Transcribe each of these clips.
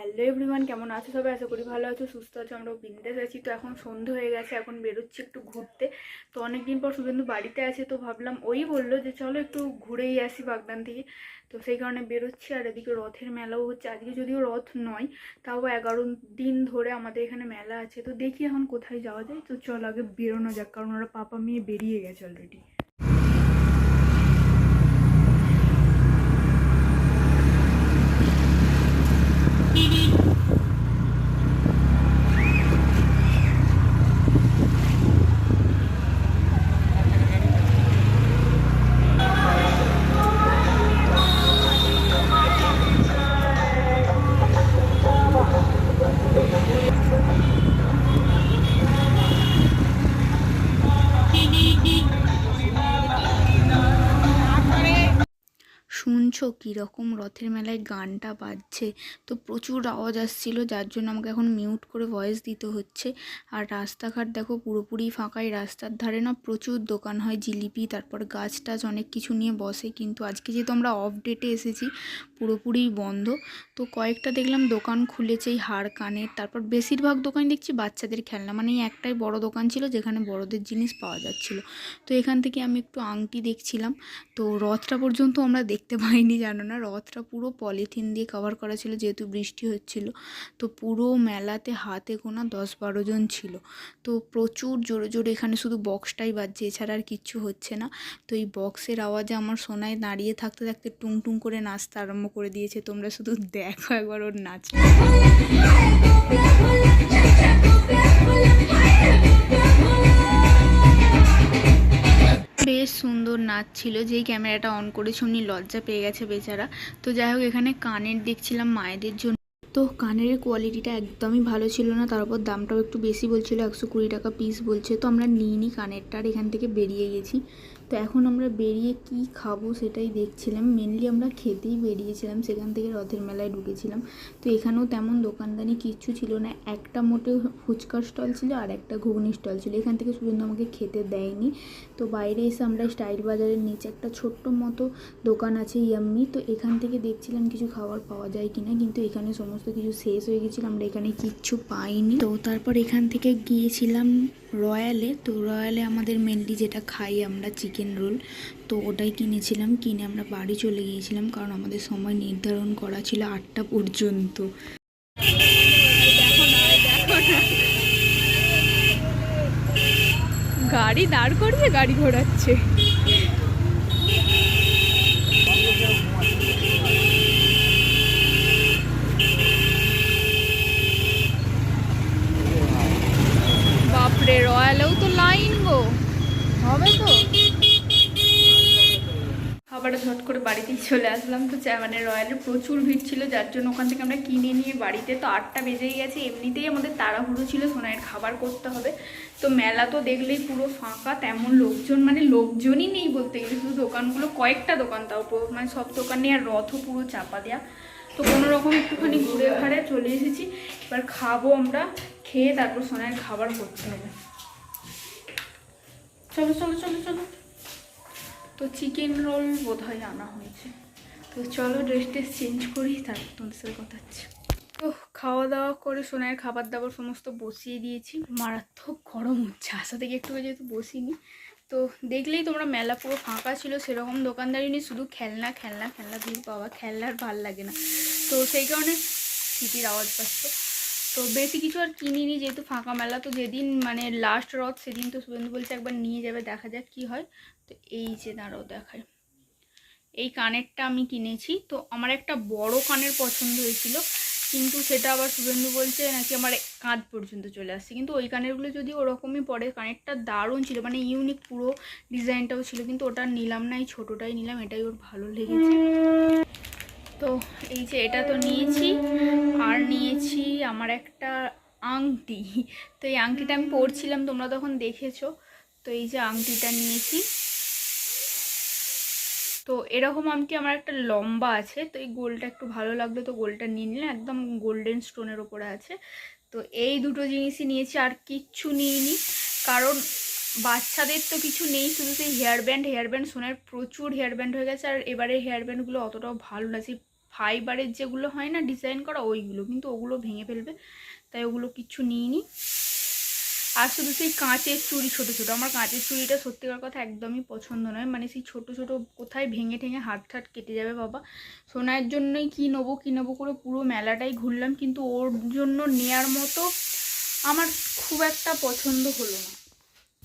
Hello everyone, কেমন আছো সবাই? আশা করি ভালো আছো, সুস্থ আছো। আমরাও বিন্দাস আছি। তো এখন সন্ধ্যা হয়ে গেছে, এখন বেরোচ্ছি একটু ঘুরতে। তো অনেকদিন পর শুভেন্দু বাড়িতে আছে, তো ভাবলাম ওই বললো যে চলো একটু ঘুরেই আসি বাগদান থেকে। তো সেই কারণে বেরোচ্ছি। আর এদিকে রথের মেলাও হচ্ছে আজকে, যদিও রথ নয়, তাও 11 দিন ধরে আমাদের এখানে মেলা আছে। তো দেখি এখন কোথায় যাওয়া যায়। তো চল আগে বেরোনো যাক, কারণ ওরা পাপা মেয়ে বেরিয়ে গেছে অলরেডি। শুনছো কীরকম রথের মেলায় গানটা বাজছে? তো প্রচুর আওয়াজ আসছিল, যার জন্য আমাকে এখন মিউট করে ভয়েস দিতে হচ্ছে। আর রাস্তাঘাট দেখো পুরোপুরি ফাঁকাই। রাস্তার ধারে না প্রচুর দোকান হয়, জিলিপি, তারপর গাছ টাছ অনেক কিছু নিয়ে বসে। কিন্তু আজকে যেহেতু আমরা অফ ডেটে এসেছি, পুরোপুরি বন্ধ। তো কয়েকটা দেখলাম দোকান খুলেছে, এই হাড় কানের। তারপর বেশিরভাগ দোকান দেখছি বাচ্চাদের খেলনা, মানে এই একটাই বড় দোকান ছিল যেখানে বড়দের জিনিস পাওয়া যাচ্ছিল। তো এখান থেকে আমি একটু আংটি দেখছিলাম। তো রথটা পর্যন্ত আমরা দেখতে পাইনি, জানো না, রথটা পুরো পলিথিন দিয়ে কভার করা ছিল যেহেতু বৃষ্টি হচ্ছিল। তো পুরো মেলাতে হাতে গোনা 10-12 জন ছিল। তো প্রচুর জোরে জোরে এখানে শুধু বক্সটাই বাজছে, এছাড়া আর কিচ্ছু হচ্ছে না। তো এই বক্সের আওয়াজে আমার সোনায় দাঁড়িয়ে থাকতে থাকতে টুং টুং করে নাচতে আরম্ভ করে দিয়েছে। তোমরা শুধু দেখো একবার ওর নাচ। বেশ সুন্দর নাচ ছিল। যেই ক্যামেরাটা অন করেছে উনি লজ্জা পেয়ে গেছে বেচারা। তো যাই হোক, এখানে কানের দেখছিলাম মায়েদের জন্য। তো কানের কোয়ালিটিটা একদমই ভালো ছিল না, তারপর দামটাও একটু বেশি বলছিল, 120 টাকা পিস বলছে। তো আমরা নিইনি কানেরটা, আর এখান থেকে বেরিয়ে গেছি। তো এখন আমরা বেরিয়ে কি খাবো সেটাই দেখছিলাম। মেনলি আমরা খেতেই বেরিয়েছিলাম, সেখান থেকে রথের মেলায় ঢুকেছিলাম। তো এখানেও তেমন দোকানদানি কিচ্ছু ছিল না, একটা মোটে ফুচকার স্টল ছিল আর একটা ঘুগনি স্টল ছিল। এখান থেকে শুধু আমাকে খেতে দেয়নি। তো বাইরে এসে আমরা স্টাইল বাজারের নিচে একটা ছোট্ট মতো দোকান আছে, ইয়াম্মি। তো এখান থেকে দেখছিলাম কিছু খাবার পাওয়া যায় কিনা, কিন্তু এখানে সমস্ত কিছু শেষ হয়ে গেছিলো, আমরা এখানে কিচ্ছু পাইনি। তো তারপর এখান থেকে গিয়েছিলাম রয়্যালে। তো রয়্যালে আমাদের মেনলি যেটা খাই আমরা, চিকেন রোল। তো ওটাই কিনেছিলাম, কিনে আমরা বাড়ি চলে গিয়েছিলাম, কারণ আমাদের সময় নির্ধারণ করা ছিল 8টা পর্যন্ত। গাড়ি দাঁড় করিয়ে গাড়ি ঘোরাচ্ছে। বাপরে, রয়্যালেও তো লাইন গো, হবে তো। আবার ঝট করে বাড়িতেই চলে আসলাম। তো মানে রয়্যালে প্রচুর ভিড় ছিল, যার জন্য ওখান থেকে আমরা কিনে নিয়ে বাড়িতে। তো 8টা বেজেই গেছে, এমনিতেই আমাদের তাড়াহুড়ো ছিল, সোনাইয়ের খাবার করতে হবে। তো মেলা তো দেখলেই পুরো ফাঁকা, তেমন লোকজন মানে লোকজনই নেই বলতে গেলে। শুধু দোকানগুলো কয়েকটা দোকান, তাও মানে সব দোকান নেই, আর রথও পুরো চাপা দেওয়া। তো কোনো রকম একটুখানি ঘুরে ঘাড়ে চলে এসেছি। এবার খাবো আমরা, খেয়ে তারপর সোনাইয়ের খাবার করতে হবে। চলো চলো চলো চলো। তো চিকেন রোল বোধহয় আনা হয়েছে। তো চলো ড্রেস ট্রেস চেঞ্জ করি, তারপর তোমাদের সাথে কথা হচ্ছে। তো খাওয়া দাওয়া করে সোনাইয়ের খাবার দাবার সমস্ত বসিয়ে দিয়েছি। মারাত্মক গরম হচ্ছে, আসা থেকে একটু যেহেতু বসিনি। তো দেখলেই তোমরা মেলা পুরো ফাঁকা ছিল, সেরকম দোকানদারি নেই, শুধু খেলনা খেলনা খেলনা। ভিড় পাওয়া খেলনার ভাল লাগে না, তো সেই কারণে সিটির আওয়াজ পাচ্ছ। তো বেশি কিছু আর কিনিনি যেহেতু ফাঁকা মেলা। তো যেদিন মানে লাস্ট রথ সেদিন তো শুভেন্দু বলছে একবার নিয়ে যাবে, দেখা যাক কি হয়। তো এই যে দাঁড়াও দেখায়, এই কানেরটা আমি কিনেছি। তো আমার একটা বড় কানের পছন্দ হয়েছিল, কিন্তু সেটা আবার শুভেন্দু বলছে নাকি আমার কাঁধ পর্যন্ত চলে আসছে। কিন্তু ওই কানেরগুলো যদি ওরকমই পড়ে, কানেরটা দারুণ ছিল, মানে ইউনিক, পুরো ডিজাইনটাও ছিল। কিন্তু ওটা নিলাম না, এই ছোটোটাই নিলাম, এটাই ওর ভালো লেগেছে। তো এই যে এটা তো নিয়েছি, আর নিয়েছি আমার একটা আংটি। তো এই আংটিটা আমি পরছিলাম, তোমরা তখন দেখেছো। তো এই যে আংটিটা নিয়েছি। তো এরকম আংটি আমার একটা লম্বা আছে, তো এই গোলটা একটু ভালো লাগলো, তো গোলটা নিয়ে নিলাম, একদম গোল্ডেন স্টোনের ওপরে আছে। তো এই দুটো জিনিসই নিয়েছি, আর কিচ্ছু নিইনি, কারণ বাচ্চাদের তো কিছু নেই, শুধু সেই হেয়ার ব্যান্ড সোনার প্রচুর হেয়ার ব্যান্ড হয়ে গেছে। আর এবারে হেয়ার ব্যান্ডগুলো অতটাও ভালো না, সেই ফাইবারের যেগুলো হয় না ডিজাইন করা ওইগুলো, কিন্তু ওগুলো ভেঙে ফেলবে, তাই ওগুলো কিচ্ছু নিইনি। আর শুধু সেই কাঁচের চুড়ি ছোটো ছোটো, আমার কাঁচের চুড়িটা সত্যিকার কথা একদমই পছন্দ নয়, মানে সেই ছোটো ছোটো কোথায় ভেঙে ঠেঙে হাত ঠাট কেটে যাবে বাবা। সোনার জন্যই কী নেবো করে পুরো মেলাটাই ঘুরলাম, কিন্তু ওর জন্য নেয়ার মতো আমার খুব একটা পছন্দ হলো না,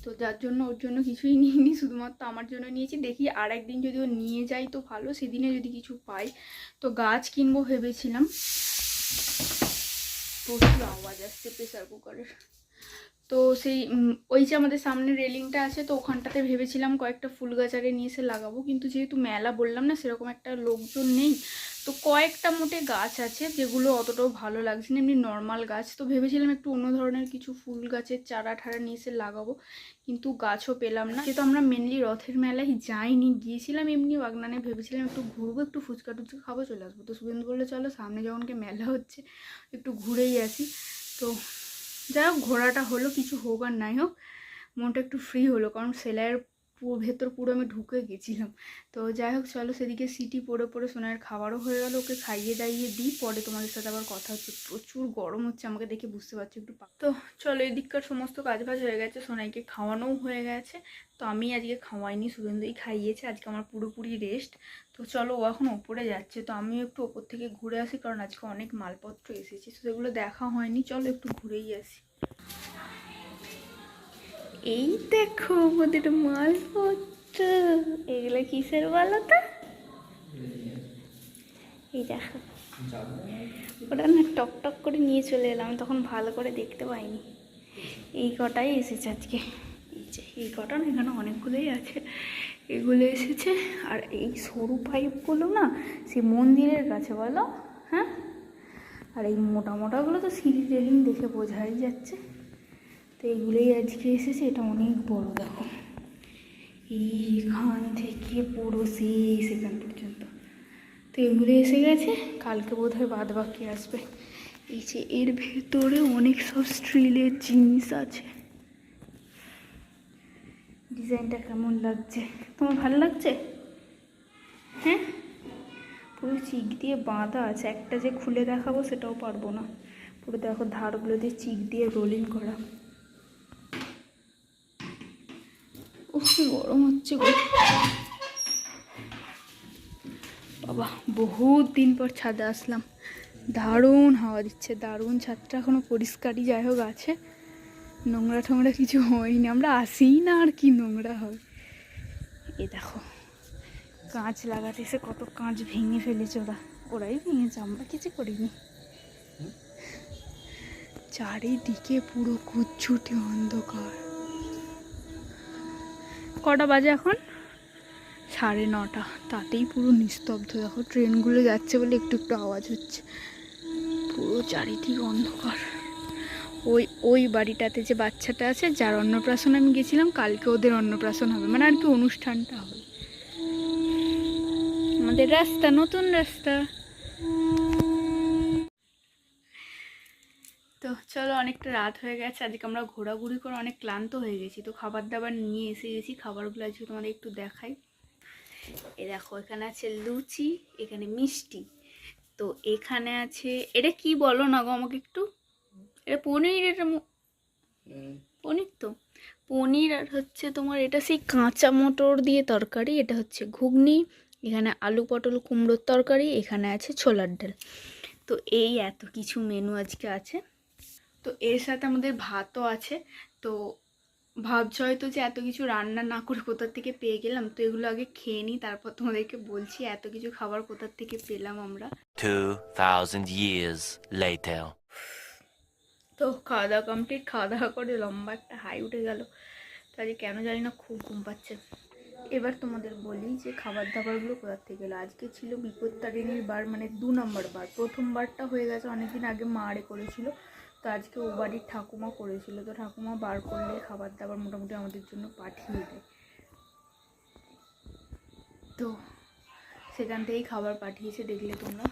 তো যার জন্য ওর জন্য কিছুই নিইনি, শুধুমাত্র আমার জন্য নিয়েছি। দেখি আর একদিন যদি ও নিয়ে যাই তো ভালো, সেদিনে যদি কিছু পাই তো গাছ কিনবো ভেবেছিলাম। প্রচুর আওয়াজ আসছে প্রেসার কুকারের। তো সেই ওই যে আমাদের সামনে রেলিংটা আছে, তো ওখানটাতে ভেবেছিলাম কয়েকটা ফুল গাছ আরে নিয়ে এসে লাগাবো, কিন্তু যেহেতু মেলা বললাম না সেরকম একটা লোকজন নেই, তো কয়েকটা মোটে গাছ আছে যেগুলো অতটাও ভালো লাগছে না, এমনি নর্মাল গাছ। তো ভেবেছিলাম একটু অন্য ধরনের কিছু ফুল গাছের চারা ঠারা নিয়ে এসে লাগাবো, কিন্তু গাছও পেলাম না। যেহেতু আমরা মেনলি রথের মেলায় যাইনি, গিয়েছিলাম এমনি বাগনানে, ভেবেছিলাম একটু ঘুরবো, একটু ফুচকা টুচকা খাবো, চলে আসবো। তো শুভেন্দু বললো চলো সামনে যখনকে মেলা হচ্ছে একটু ঘুরেই আসি। তো যাই হোক ঘোরাটা হলো, কিছু হোক আর নাই হোক মনটা একটু ফ্রি হলো, কারণ সেলাইয়ের ভেতর পুরো আমি ঢুকে গেছিলাম। তো যাই হোক চলো, সেদিকে সিটি পড়ে পড়ে সোনার খাবারও হয়ে গেল, ওকে খাইয়ে দাইয়ে দিই, পরে তোমাদের সাথে আবার কথা হচ্ছে। প্রচুর গরম হচ্ছে, আমাকে দেখে বুঝতে পারছি একটু। তো চলো, এদিককার সমস্ত কাজবাজ হয়ে গেছে, সোনাইকে খাওয়ানোও হয়ে গেছে। তো আমি আজকে খাওয়াইনি, শুভেন্দুই খাইয়েছে, আজকে আমার পুরোপুরি রেস্ট। তো চলো, ও এখন ওপরে যাচ্ছে, তো আমিও একটু ওপর থেকে ঘুরে আসি, কারণ আজকে অনেক মালপত্র এসেছে, তো সেগুলো দেখা হয়নি। চলো একটু ঘুরেই আসি। এই দেখো আমাদের মালপত্র, এগুলো কিসের বলো তো? এই দেখো, ওটা না টক টক করে নিয়ে চলে এলাম, তখন ভালো করে দেখতে পাইনি। এই কটাই এসেছে আজকে, এই যে এই কটা না, এখানে অনেকগুলোই আছে, এগুলো এসেছে। আর এই সরু পাইপগুলো না সে মন্দিরের কাছে বলো, হ্যাঁ, আর এই মোটা মোটাগুলো তো সিঁড়ি রেলিং দেখে বোঝাই যাচ্ছে। তো এইগুলোই আজকে এসেছে, এটা অনেক বড়, দেখো এইখান থেকে পুরো সেখান পর্যন্ত। তো এগুলো এসে গেছে, কালকে বোধহয় বাদ বাকি আসবে। এই যে এর ভেতরে অনেক সব স্টিলের জিনিস আছে। ডিজাইনটা কেমন লাগছে তোমার? ভালো লাগছে? হ্যাঁ, পুরো চিক দিয়ে বাঁধা আছে, একটা যে খুলে দেখাবো সেটাও পারবো না। পুরো দেখো ধারগুলো দিয়ে চিক দিয়ে রোলিং করা। উফ গরম হচ্ছে গো বাবা, বহুত দিন পর ছাদে আসলাম, দারুণ হাওয়া দিচ্ছে, দারুণ। ছাদটা এখনো পরিষ্কারই যাই হোক আছে, নোংরা টোংরা কিছু হয়নি, আমরা আসিই না আর কি নোংরা হয়। এ দেখো কাঁচ লাগাতে এসে কত কাঁচ ভেঙে ফেলেছে ওরাই ভেঙেছে, আমরা কিছু করিনি। চারিদিকে পুরো কুচ্ছুটি অন্ধকার। কটা বাজে এখন? 9:30, তাতেই পুরো নিস্তব্ধ। দেখো ট্রেনগুলো যাচ্ছে বলে একটু একটু আওয়াজ হচ্ছে, পুরো চারিদিক অন্ধকার। ওই বাড়িটাতে যে বাচ্চাটা আছে যার অন্নপ্রাশন আমি গেছিলাম, কালকে ওদের অন্নপ্রাশন হবে, মানে আর কি অনুষ্ঠানটা হবে। আমাদের রাস্তা, নতুন রাস্তা। তো চলো, অনেকটা রাত হয়ে গেছে, আজকে আমরা ঘোরাঘুরি করে অনেক ক্লান্ত হয়ে গেছি। তো খাবার দাবার নিয়ে এসে গেছি, খাবারগুলো আজকে তোমাদের একটু দেখাই। এ দেখো, এখানে আছে লুচি, এখানে মিষ্টি, তো এখানে আছে, এটা কি বলো না গো আমাকে একটু? এটা পনির, এটা পনির তো পনির। আর হচ্ছে তোমার এটা সেই কাঁচা মটর দিয়ে তরকারি, এটা হচ্ছে ঘুগনি, এখানে আলু পটল কুমড়োর তরকারি, এখানে আছে ছোলার ডাল। তো এই এত কিছু মেনু আজকে আছে। তো এর সাথে আমাদের ভাতও আছে। তো ভাবছো হয়তো যে এত কিছু রান্না না করে কোথার থেকে পেয়ে গেলাম, তো এগুলো আগে খেয়ে নিই, তারপর তোমাদেরকে বলছি এত কিছু খাবার কোথার থেকে পেলাম আমরা। 2000 years later. তো খাওয়া দাওয়া কমপ্লিট, খাওয়া দাওয়া করে লম্বা একটা হাই উঠে গেল, তাহলে কেন জানি না খুব ঘুম পাচ্ছে। এবার তোমাদের বলি যে খাবার দাবারগুলো কোথার থেকে এলো। আজকে ছিল বিপত্তারিণীর বার, মানে 2 নম্বর বার। প্রথম বারটা হয়ে গেছে অনেকদিন আগে, মা আরে করেছিল, তো আজকে ও বাড়ির ঠাকুমা করেছিল। তো ঠাকুমা বার করলে খাবার দাবার মোটামুটি আমাদের জন্য পাঠিয়ে দেয়, তো সেখান থেকেই খাবার পাঠিয়েছে, দেখলে তোমরা।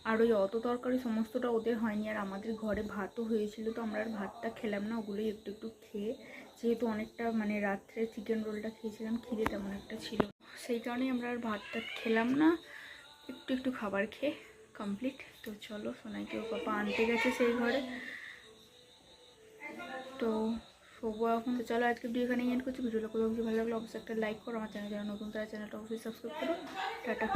আর ওই অত তরকারি সমস্তটা ওদের হয়নি, আর আমাদের ঘরে ভাতও হয়েছিল, তো আমরা আর ভাতটা খেলাম না, ওগুলোই একটু একটু খেয়ে, যেহেতু অনেকটা মানে রাত্রে চিকেন রোলটা খেয়েছিলাম, খিদে তেমন একটা ছিল, সেই কারণেই আমরা আর ভাতটা খেলাম না, একটু একটু খাবার খেয়ে কমপ্লিট। তো চলো সোনাইকে ওর পাপা আনতে গেছে সেই ঘরে, তো শোবো এখন। তো চলো আজকে ভিডিও এখানে এন্ড করছি। ভিডিওটা কোথাও কিছু ভালো লাগলো অবশ্যই একটা লাইক করো, আমার চ্যানেল যারা নতুন তারা চ্যানেলটা অবশ্যই সাবস্ক্রাইব করো। টাটা।